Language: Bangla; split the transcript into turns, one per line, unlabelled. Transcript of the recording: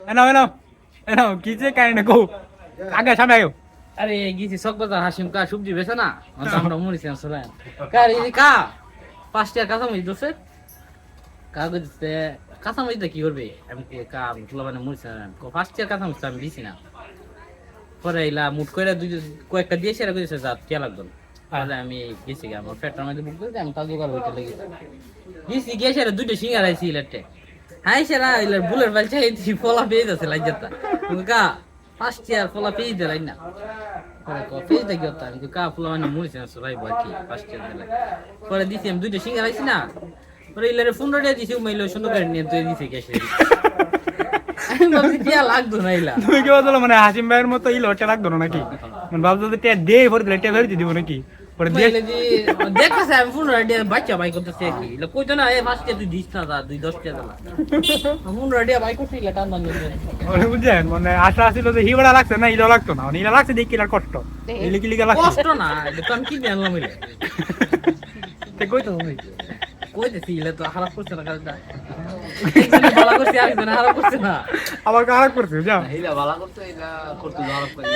এনাও কি যে কাহিনী কো আগে সামনে আয়ো
আরে গেছি সকবাজার হাসিম কা সবজি বেছে না আমরা মরিছি আসলে কার এই কা 5 টাকা কাঁচামরিচ দোষে কাগজ দিতে কাঁচামরিচটা কি করবে আমি কা ফুলা মানে মরিছি 5 টাকা কাঁচামরিচ আমি দিছি না পরে এলা মুট কইরা দুই কয়েকটা দিয়েছে আর কইছে যা কে লাগবে তাহলে আমি গেছি আমার পেট্রোল মধ্যে বুক করে আমি কাজু করা হইতে লেগেছি গেছি গেছে আর দুইটা সিঙ্গার আইছি ইলেটে হাই সেরা ইলের বুলের বাল চাই দি ফলা পেয়ে যাচ্ছে লাইজাতা কা 5 টাকা ফলা পেয়ে দেলাই না পরে কফি দেখি তো আমি কা ফুলা মানে মরিছে না সবাই বাকি 5 টাকা দিলাই পরে দিছি আমি দুইটা সিঙ্গার আইছি না পরে ইলের 15 টাকা দিছি মাইলো সুন্দর করে নিয়ে তুই দিছি গেছে আমি ভাবছি টিয়া লাগতো না ইলা
তুমি কি বলছো মানে হাসিম ভাইয়ের মতো ইলোটা লাগতো না নাকি মানে ভাবছো যে টিয়া দেই পরে দিলে টিয়া ফেরত দিব নাকি পরে দিয়ে
দেখতেছে আমি 15 টাকা বাচ্চা বাই করতেছে কি ইলা কইতো না এই 5 টাকা তুই দিস না 10 টাকা দিলা 15 টাকা বাই করতে ইলা টান দান
ওরে বুঝছেন মানে আশা ছিল যে হিবড়া লাগছে না ইলো লাগতো না মানে ইলা লাগছে দেখি ইলার কষ্ট ইলি কি লিগা লাগছে
কষ্ট না এটা তো আমি কি জানলাম ইলা
তে কইতো তুমি
কইতেছি ইলা তো খারাপ করছে না কাজটা ভালো করছে আর হারাপ করছে না
আবার খারাপ করছে যা
ইলা ভালো করছে ইলা করতে খারাপ করে